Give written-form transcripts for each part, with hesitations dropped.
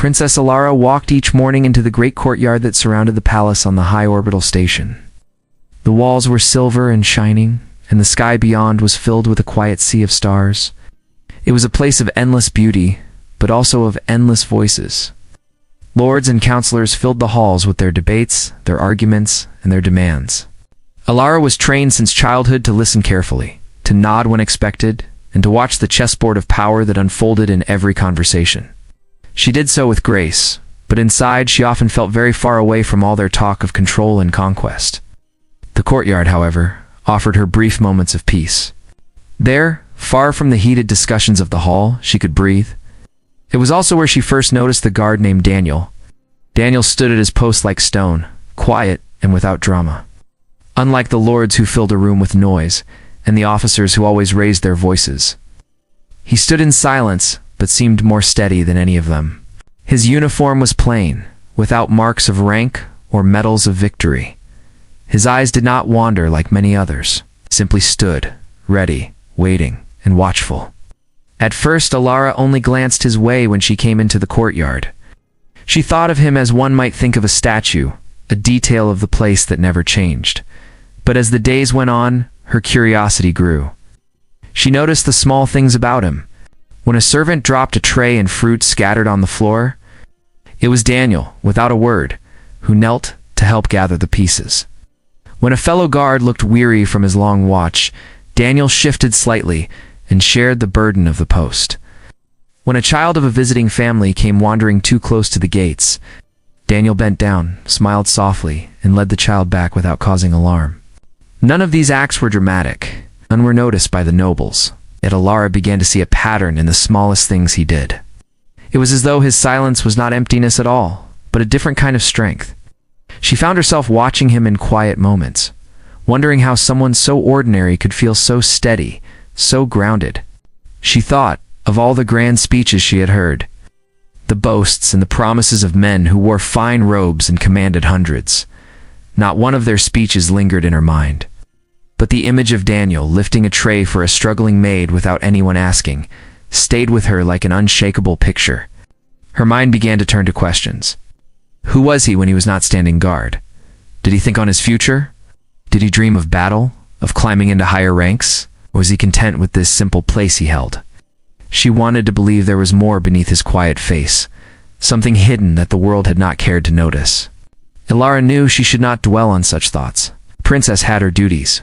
Princess Alara walked each morning into the great courtyard that surrounded the palace on the high orbital station. The walls were silver and shining, and the sky beyond was filled with a quiet sea of stars. It was a place of endless beauty, but also of endless voices. Lords and counselors filled the halls with their debates, their arguments, and their demands. Alara was trained since childhood to listen carefully, to nod when expected, and to watch the chessboard of power that unfolded in every conversation. She did so with grace, but inside she often felt very far away from all their talk of control and conquest. The courtyard, however, offered her brief moments of peace. There, far from the heated discussions of the hall, she could breathe. It was also where she first noticed the guard named Daniel. Daniel stood at his post like stone, quiet and without drama. Unlike the lords who filled a room with noise, and the officers who always raised their voices. He stood in silence, but seemed more steady than any of them. His uniform was plain, without marks of rank or medals of victory. His eyes did not wander like many others, simply stood, ready, waiting, and watchful. At first, Alara only glanced his way when she came into the courtyard. She thought of him as one might think of a statue, a detail of the place that never changed. But as the days went on, her curiosity grew. She noticed the small things about him. When a servant dropped a tray and fruit scattered on the floor, it was Daniel, without a word, who knelt to help gather the pieces. When a fellow guard looked weary from his long watch, Daniel shifted slightly and shared the burden of the post. When a child of a visiting family came wandering too close to the gates, Daniel bent down, smiled softly, and led the child back without causing alarm. None of these acts were dramatic. None were noticed by the nobles. Yet Alara began to see a pattern in the smallest things he did. It was as though his silence was not emptiness at all, but a different kind of strength. She found herself watching him in quiet moments, wondering how someone so ordinary could feel so steady, so grounded. She thought of all the grand speeches she had heard, the boasts and the promises of men who wore fine robes and commanded hundreds. Not one of their speeches lingered in her mind. But the image of Daniel lifting a tray for a struggling maid without anyone asking stayed with her like an unshakable picture. Her mind began to turn to questions. Who was he when he was not standing guard? Did he think on his future? Did he dream of battle, of climbing into higher ranks? Or was he content with this simple place he held? She wanted to believe there was more beneath his quiet face, something hidden that the world had not cared to notice. Alara knew she should not dwell on such thoughts. The princess had her duties.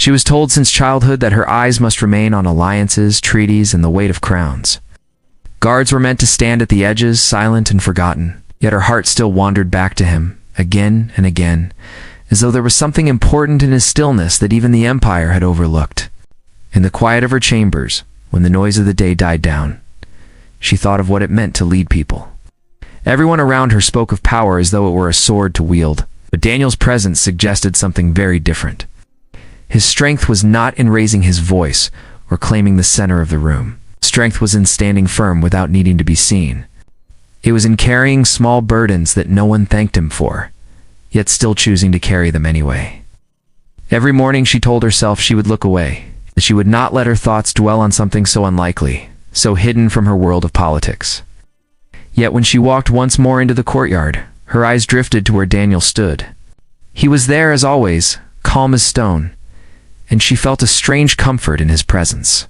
She was told since childhood that her eyes must remain on alliances, treaties, and the weight of crowns. Guards were meant to stand at the edges, silent and forgotten, yet her heart still wandered back to him, again and again, as though there was something important in his stillness that even the Empire had overlooked. In the quiet of her chambers, when the noise of the day died down, she thought of what it meant to lead people. Everyone around her spoke of power as though it were a sword to wield, but Daniel's presence suggested something very different. His strength was not in raising his voice or claiming the center of the room. Strength was in standing firm without needing to be seen. It was in carrying small burdens that no one thanked him for, yet still choosing to carry them anyway. Every morning she told herself she would look away, that she would not let her thoughts dwell on something so unlikely, so hidden from her world of politics. Yet when she walked once more into the courtyard, her eyes drifted to where Daniel stood. He was there as always, calm as stone, and she felt a strange comfort in his presence.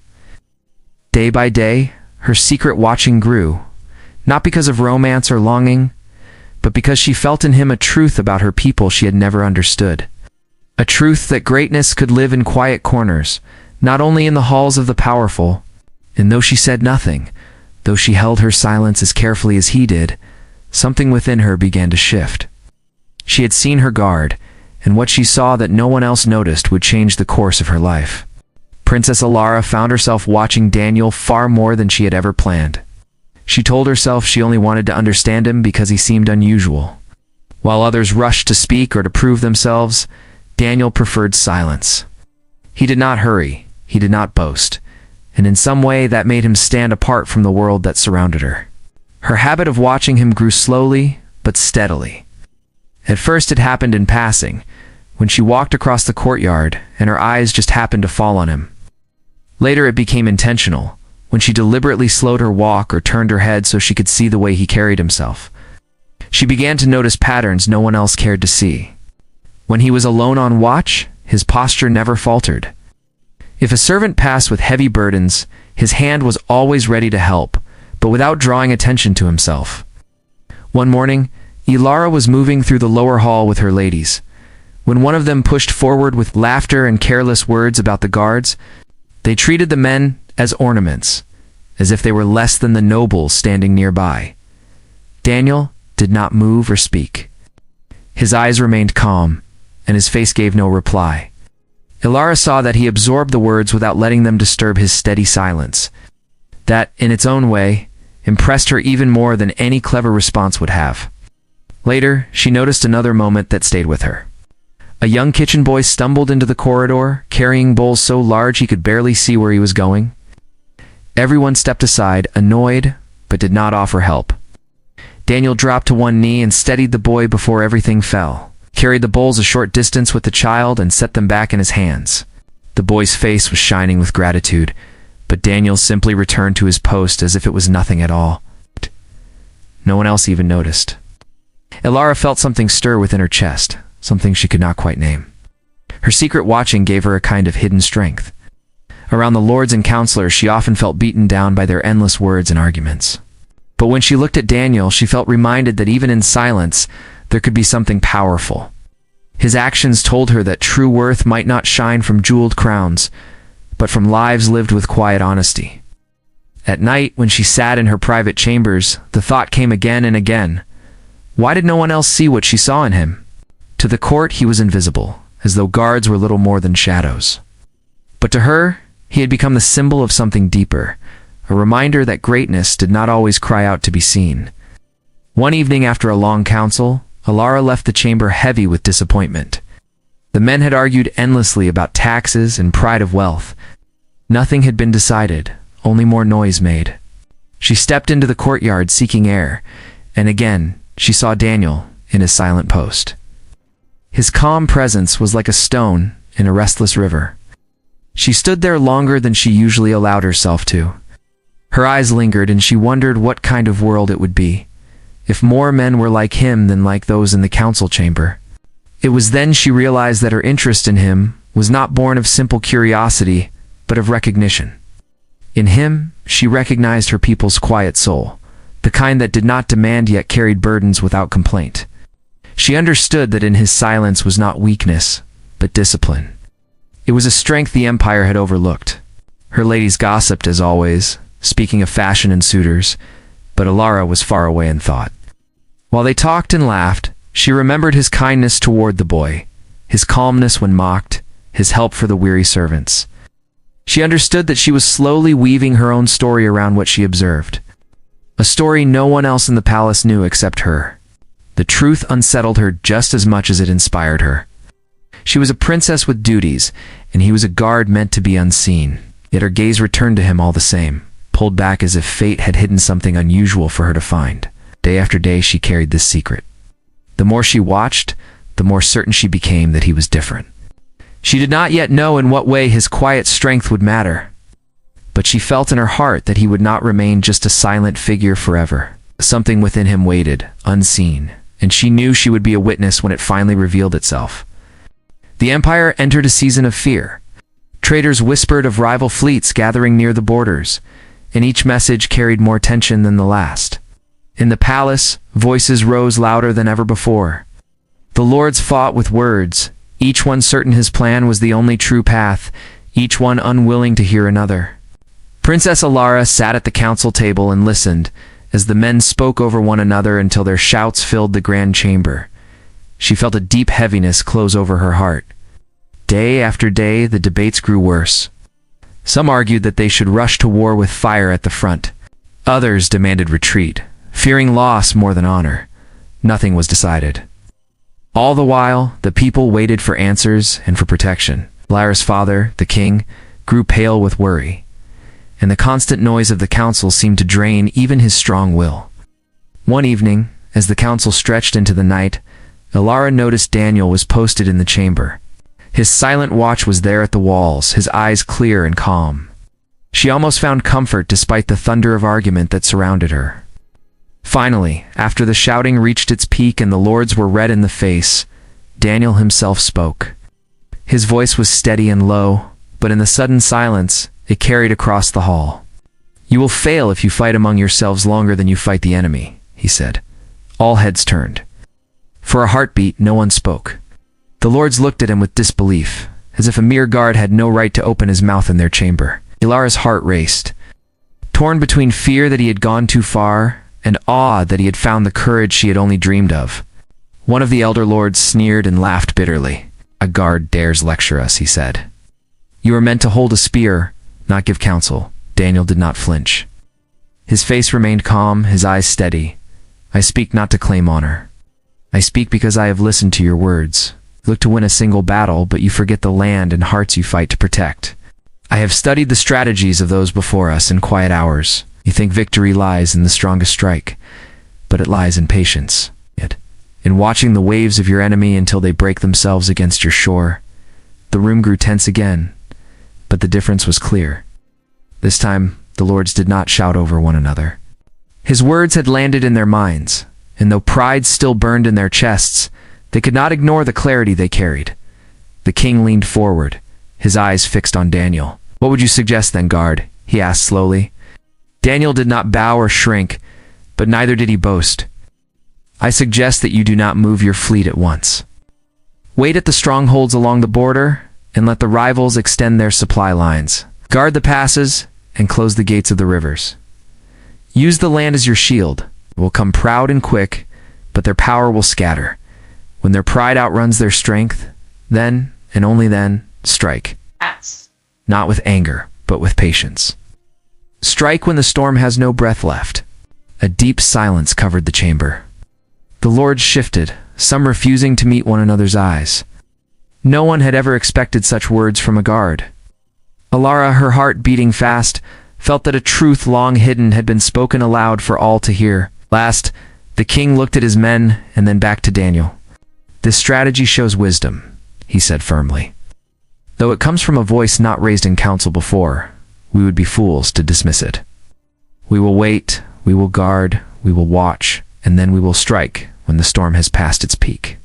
Day by day, her secret watching grew, not because of romance or longing, but because she felt in him a truth about her people she had never understood. A truth that greatness could live in quiet corners, not only in the halls of the powerful, and though she said nothing, though she held her silence as carefully as he did, something within her began to shift. She had seen her guard, and what she saw that no one else noticed would change the course of her life. Princess Alara found herself watching Daniel far more than she had ever planned. She told herself she only wanted to understand him because he seemed unusual. While others rushed to speak or to prove themselves, Daniel preferred silence. He did not hurry, he did not boast, and in some way that made him stand apart from the world that surrounded her. Her habit of watching him grew slowly, but steadily. At first it happened in passing, when she walked across the courtyard and her eyes just happened to fall on him. Later it became intentional, when she deliberately slowed her walk or turned her head so she could see the way he carried himself. She began to notice patterns no one else cared to see. When he was alone on watch, his posture never faltered. If a servant passed with heavy burdens, his hand was always ready to help, but without drawing attention to himself. One morning, Ilara was moving through the lower hall with her ladies. When one of them pushed forward with laughter and careless words about the guards, they treated the men as ornaments, as if they were less than the nobles standing nearby. Daniel did not move or speak. His eyes remained calm, and his face gave no reply. Ilara saw that he absorbed the words without letting them disturb his steady silence. That, in its own way, impressed her even more than any clever response would have. Later, she noticed another moment that stayed with her. A young kitchen boy stumbled into the corridor, carrying bowls so large he could barely see where he was going. Everyone stepped aside, annoyed, but did not offer help. Daniel dropped to one knee and steadied the boy before everything fell, carried the bowls a short distance with the child and set them back in his hands. The boy's face was shining with gratitude, but Daniel simply returned to his post as if it was nothing at all. No one else even noticed. Ilara felt something stir within her chest, something she could not quite name. Her secret watching gave her a kind of hidden strength. Around the lords and counselors, she often felt beaten down by their endless words and arguments. But when she looked at Daniel, she felt reminded that even in silence, there could be something powerful. His actions told her that true worth might not shine from jeweled crowns, but from lives lived with quiet honesty. At night, when she sat in her private chambers, the thought came again and again. Why did no one else see what she saw in him? To the court, he was invisible, as though guards were little more than shadows. But to her, he had become the symbol of something deeper, a reminder that greatness did not always cry out to be seen. One evening after a long council, Ilara left the chamber heavy with disappointment. The men had argued endlessly about taxes and pride of wealth. Nothing had been decided, only more noise made. She stepped into the courtyard seeking air, and again she saw Daniel in his silent post. His calm presence was like a stone in a restless river. She stood there longer than she usually allowed herself to. Her eyes lingered, and she wondered what kind of world it would be, if more men were like him than like those in the council chamber. It was then she realized that her interest in him was not born of simple curiosity, but of recognition. In him, she recognized her people's quiet soul, the kind that did not demand yet carried burdens without complaint. She understood that in his silence was not weakness, but discipline. It was a strength the Empire had overlooked. Her ladies gossiped as always, speaking of fashion and suitors, but Ilara was far away in thought. While they talked and laughed, she remembered his kindness toward the boy, his calmness when mocked, his help for the weary servants. She understood that she was slowly weaving her own story around what she observed. A story no one else in the palace knew except her. The truth unsettled her just as much as it inspired her. She was a princess with duties, and he was a guard meant to be unseen. Yet her gaze returned to him all the same, pulled back as if fate had hidden something unusual for her to find. Day after day she carried this secret. The more she watched, the more certain she became that he was different. She did not yet know in what way his quiet strength would matter, but she felt in her heart that he would not remain just a silent figure forever. Something within him waited, unseen, and she knew she would be a witness when it finally revealed itself. The Empire entered a season of fear. Traders whispered of rival fleets gathering near the borders, and each message carried more tension than the last. In the palace, voices rose louder than ever before. The lords fought with words, each one certain his plan was the only true path, each one unwilling to hear another. Princess Ilara sat at the council table and listened, as the men spoke over one another until their shouts filled the grand chamber. She felt a deep heaviness close over her heart. Day after day, the debates grew worse. Some argued that they should rush to war with fire at the front. Others demanded retreat, fearing loss more than honor. Nothing was decided. All the while, the people waited for answers and for protection. Ilara's father, the king, grew pale with worry, and the constant noise of the council seemed to drain even his strong will. One evening, as the council stretched into the night, Ilara noticed Daniel was posted in the chamber. His silent watch was there at the walls, his eyes clear and calm. She almost found comfort despite the thunder of argument that surrounded her. Finally, after the shouting reached its peak and the lords were red in the face, Daniel himself spoke. His voice was steady and low, but in the sudden silence, it carried across the hall. "You will fail if you fight among yourselves longer than you fight the enemy," he said. All heads turned. For a heartbeat, no one spoke. The lords looked at him with disbelief, as if a mere guard had no right to open his mouth in their chamber. Ilara's heart raced. Torn between fear that he had gone too far and awe that he had found the courage she had only dreamed of. One of the elder lords sneered and laughed bitterly. "A guard dares lecture us," he said. "You are meant to hold a spear, not give counsel." Daniel did not flinch. His face remained calm, his eyes steady. "I speak not to claim honor. I speak because I have listened to your words. You look to win a single battle, but you forget the land and hearts you fight to protect. I have studied the strategies of those before us in quiet hours. You think victory lies in the strongest strike, but it lies in patience. Yet, in watching the waves of your enemy until they break themselves against your shore." The room grew tense again, but the difference was clear. This time, the lords did not shout over one another. His words had landed in their minds, and though pride still burned in their chests, they could not ignore the clarity they carried. The king leaned forward, his eyes fixed on Daniel. "What would you suggest then, guard?" he asked slowly. Daniel did not bow or shrink, but neither did he boast. "I suggest that you do not move your fleet at once. Wait at the strongholds along the border, and let the rivals extend their supply lines. Guard the passes, and close the gates of the rivers. Use the land as your shield. It will come proud and quick, but their power will scatter. When their pride outruns their strength, then, and only then, strike. Not with anger, but with patience. Strike when the storm has no breath left." A deep silence covered the chamber. The lords shifted, some refusing to meet one another's eyes. No one had ever expected such words from a guard. Ilara, her heart beating fast, felt that a truth long hidden had been spoken aloud for all to hear. Last, the king looked at his men and then back to Daniel. "This strategy shows wisdom," he said firmly. "Though it comes from a voice not raised in council before, we would be fools to dismiss it. We will wait, we will guard, we will watch, and then we will strike when the storm has passed its peak."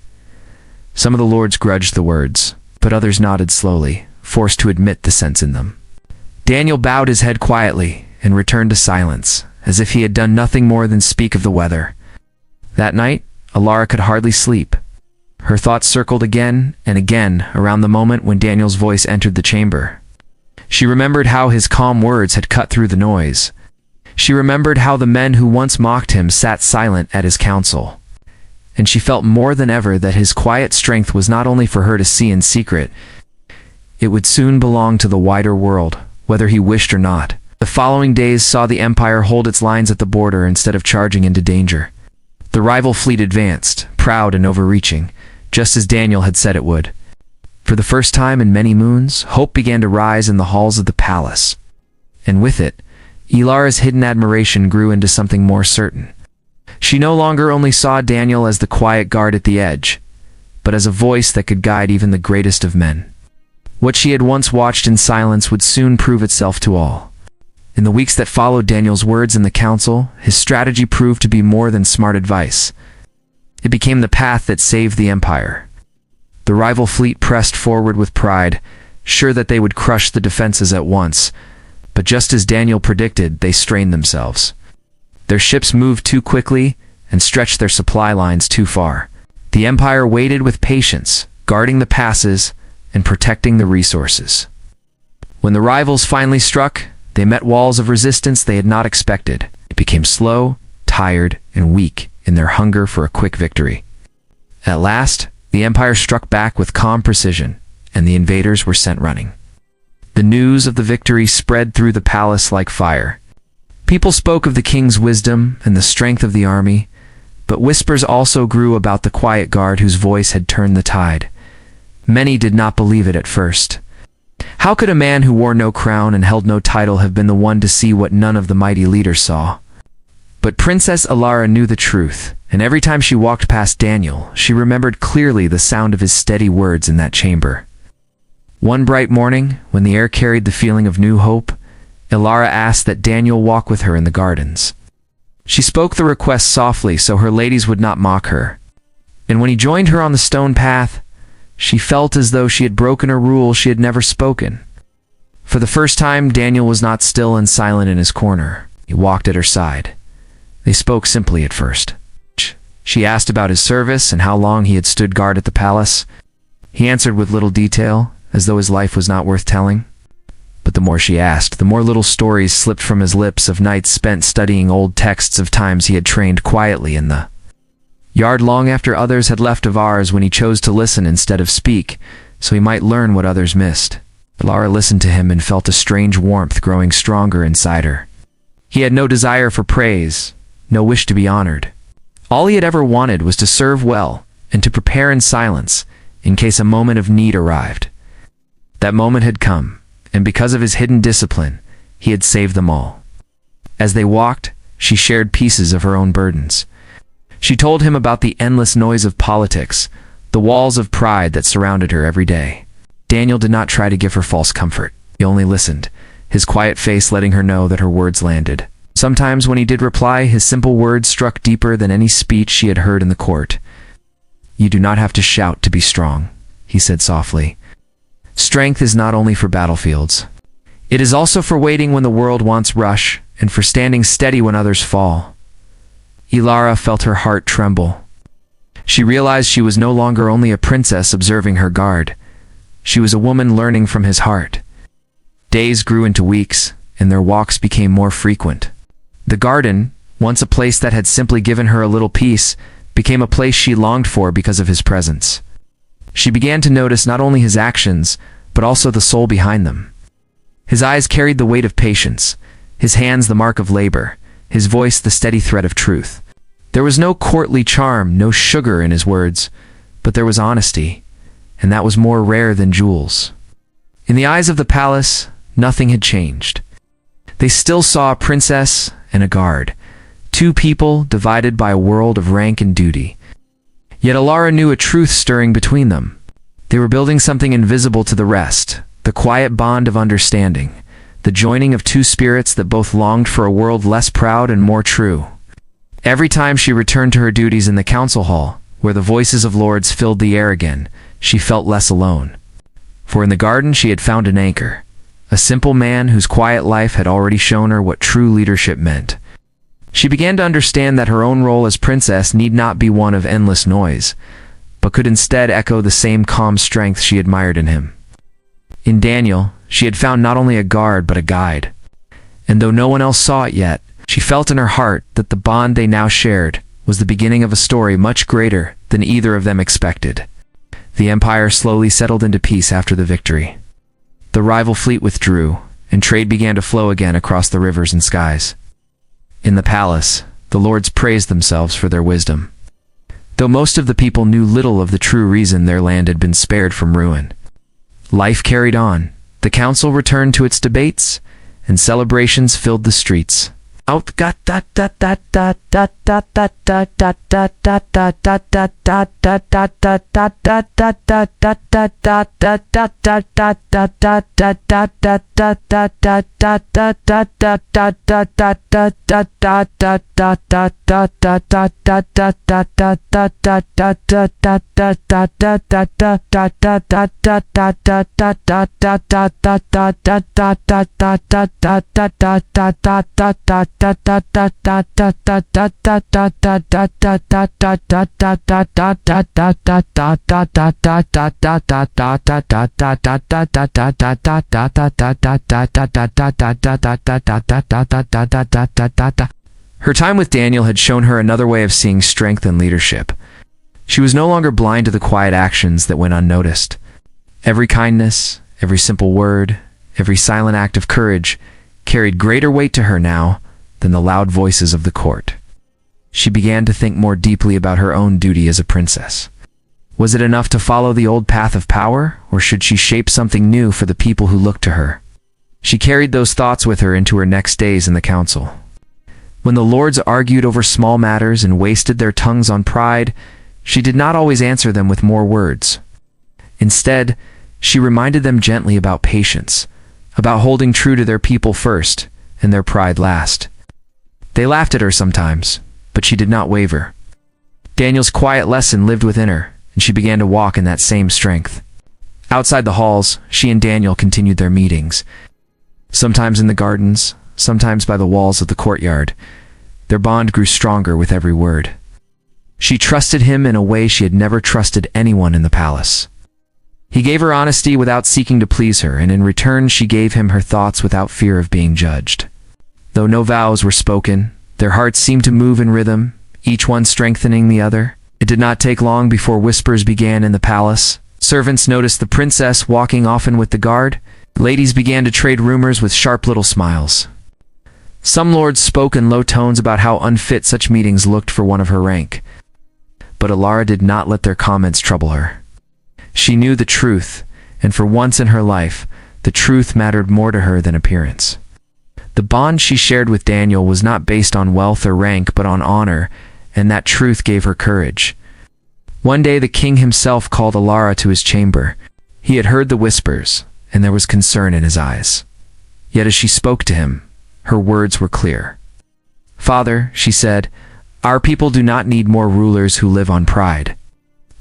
Some of the lords grudged the words, but others nodded slowly, forced to admit the sense in them. Daniel bowed his head quietly and returned to silence, as if he had done nothing more than speak of the weather. That night, Ilara could hardly sleep. Her thoughts circled again and again around the moment when Daniel's voice entered the chamber. She remembered how his calm words had cut through the noise. She remembered how the men who once mocked him sat silent at his counsel. And she felt more than ever that his quiet strength was not only for her to see in secret, it would soon belong to the wider world, whether he wished or not. The following days saw the Empire hold its lines at the border instead of charging into danger. The rival fleet advanced, proud and overreaching, just as Daniel had said it would. For the first time in many moons, hope began to rise in the halls of the palace. And with it, Ilara's hidden admiration grew into something more certain. She no longer only saw Daniel as the quiet guard at the edge, but as a voice that could guide even the greatest of men. What she had once watched in silence would soon prove itself to all. In the weeks that followed Daniel's words in the council, his strategy proved to be more than smart advice. It became the path that saved the Empire. The rival fleet pressed forward with pride, sure that they would crush the defenses at once, but just as Daniel predicted, they strained themselves. Their ships moved too quickly and stretched their supply lines too far. The Empire waited with patience, guarding the passes and protecting the resources. When the rivals finally struck, they met walls of resistance they had not expected. It became slow, tired, and weak in their hunger for a quick victory. At last, the Empire struck back with calm precision, and the invaders were sent running. The news of the victory spread through the palace like fire. People spoke of the king's wisdom and the strength of the army, but whispers also grew about the quiet guard whose voice had turned the tide. Many did not believe it at first. How could a man who wore no crown and held no title have been the one to see what none of the mighty leaders saw? But Princess Ilara knew the truth, and every time she walked past Daniel, she remembered clearly the sound of his steady words in that chamber. One bright morning, when the air carried the feeling of new hope, Ilara asked that Daniel walk with her in the gardens. She spoke the request softly so her ladies would not mock her. And when he joined her on the stone path, she felt as though she had broken a rule she had never spoken. For the first time, Daniel was not still and silent in his corner. He walked at her side. They spoke simply at first. She asked about his service and how long he had stood guard at the palace. He answered with little detail, as though his life was not worth telling. But the more she asked, the more little stories slipped from his lips of nights spent studying old texts of times he had trained quietly in the yard long after others had left of ours, when he chose to listen instead of speak, so he might learn what others missed. Ilara listened to him and felt a strange warmth growing stronger inside her. He had no desire for praise, no wish to be honored. All he had ever wanted was to serve well and to prepare in silence in case a moment of need arrived. That moment had come, and because of his hidden discipline, he had saved them all. As they walked, she shared pieces of her own burdens. She told him about the endless noise of politics, the walls of pride that surrounded her every day. Daniel did not try to give her false comfort. He only listened, his quiet face letting her know that her words landed. Sometimes when he did reply, his simple words struck deeper than any speech she had heard in the court. "You do not have to shout to be strong," he said softly. "Strength is not only for battlefields. It is also for waiting when the world wants rush, and for standing steady when others fall." Ilara felt her heart tremble. She realized she was no longer only a princess observing her guard. She was a woman learning from his heart. Days grew into weeks, and their walks became more frequent. The garden, once a place that had simply given her a little peace, became a place she longed for because of his presence. She began to notice not only his actions, but also the soul behind them. His eyes carried the weight of patience, his hands the mark of labor, his voice the steady thread of truth. There was no courtly charm, no sugar in his words, but there was honesty, and that was more rare than jewels. In the eyes of the palace, nothing had changed. They still saw a princess and a guard, two people divided by a world of rank and duty. Yet Ilara knew a truth stirring between them. They were building something invisible to the rest, the quiet bond of understanding, the joining of two spirits that both longed for a world less proud and more true. Every time she returned to her duties in the council hall, where the voices of lords filled the air again, she felt less alone. For in the garden she had found an anchor, a simple man whose quiet life had already shown her what true leadership meant. She began to understand that her own role as princess need not be one of endless noise, but could instead echo the same calm strength she admired in him. In Daniel, she had found not only a guard but a guide. And though no one else saw it yet, she felt in her heart that the bond they now shared was the beginning of a story much greater than either of them expected. The empire slowly settled into peace after the victory. The rival fleet withdrew, and trade began to flow again across the rivers and skies. In the palace, the lords praised themselves for their wisdom. Though most of the people knew little of the true reason their land had been spared from ruin. Life carried on. The council returned to its debates, and celebrations filled the streets. Her time with Daniel had shown her another way of seeing strength and leadership. She was no longer blind to the quiet actions that went unnoticed. Every kindness, every simple word, every silent act of courage carried greater weight to her now than the loud voices of the court. She began to think more deeply about her own duty as a princess. Was it enough to follow the old path of power, or should she shape something new for the people who looked to her? She carried those thoughts with her into her next days in the council. When the lords argued over small matters and wasted their tongues on pride, she did not always answer them with more words. Instead, she reminded them gently about patience, about holding true to their people first and their pride last. They laughed at her sometimes, but she did not waver. Daniel's quiet lesson lived within her, and she began to walk in that same strength. Outside the halls, she and Daniel continued their meetings. Sometimes in the gardens, sometimes by the walls of the courtyard. Their bond grew stronger with every word. She trusted him in a way she had never trusted anyone in the palace. He gave her honesty without seeking to please her, and in return she gave him her thoughts without fear of being judged. Though no vows were spoken, their hearts seemed to move in rhythm, each one strengthening the other. It did not take long before whispers began in the palace. Servants noticed the princess walking often with the guard. Ladies began to trade rumors with sharp little smiles. Some lords spoke in low tones about how unfit such meetings looked for one of her rank. But Alara did not let their comments trouble her. She knew the truth, and for once in her life, the truth mattered more to her than appearance. The bond she shared with Daniel was not based on wealth or rank, but on honor, and that truth gave her courage. One day the king himself called Alara to his chamber. He had heard the whispers, and there was concern in his eyes. Yet as she spoke to him, her words were clear. "Father," she said, "our people do not need more rulers who live on pride.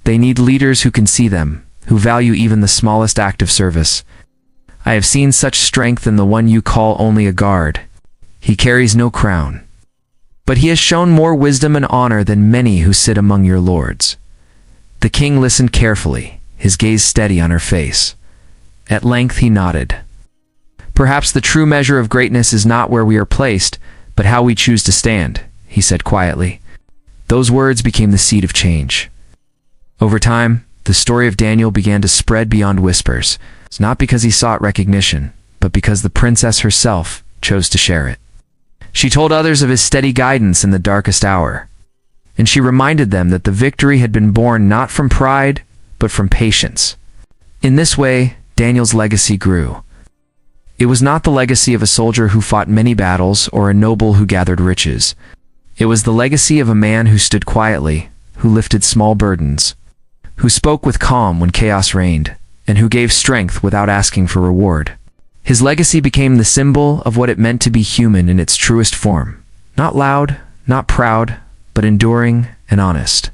They need leaders who can see them, who value even the smallest act of service. I have seen such strength in the one you call only a guard. He carries no crown. But he has shown more wisdom and honor than many who sit among your lords." The king listened carefully, his gaze steady on her face. At length he nodded. "Perhaps the true measure of greatness is not where we are placed, but how we choose to stand," he said quietly. Those words became the seed of change. Over time, the story of Daniel began to spread beyond whispers, not because he sought recognition, but because the princess herself chose to share it. She told others of his steady guidance in the darkest hour, and she reminded them that the victory had been born not from pride, but from patience. In this way, Daniel's legacy grew. It was not the legacy of a soldier who fought many battles or a noble who gathered riches. It was the legacy of a man who stood quietly, who lifted small burdens, who spoke with calm when chaos reigned, and who gave strength without asking for reward. His legacy became the symbol of what it meant to be human in its truest form. Not loud, not proud, but enduring and honest.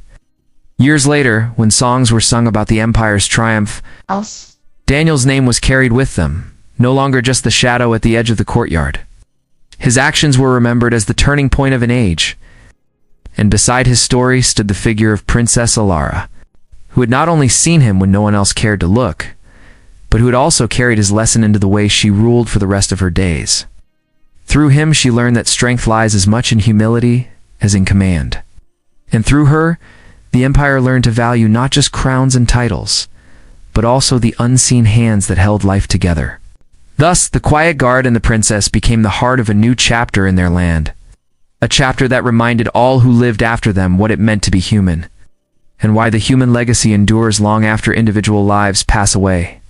Years later, when songs were sung about the Empire's triumph, Daniel's name was carried with them, no longer just the shadow at the edge of the courtyard. His actions were remembered as the turning point of an age, and beside his story stood the figure of Princess Alara, who had not only seen him when no one else cared to look, but who had also carried his lesson into the way she ruled for the rest of her days. Through him she learned that strength lies as much in humility as in command. And through her, the Empire learned to value not just crowns and titles, but also the unseen hands that held life together. Thus, the quiet guard and the princess became the heart of a new chapter in their land, a chapter that reminded all who lived after them what it meant to be human, and why the human legacy endures long after individual lives pass away.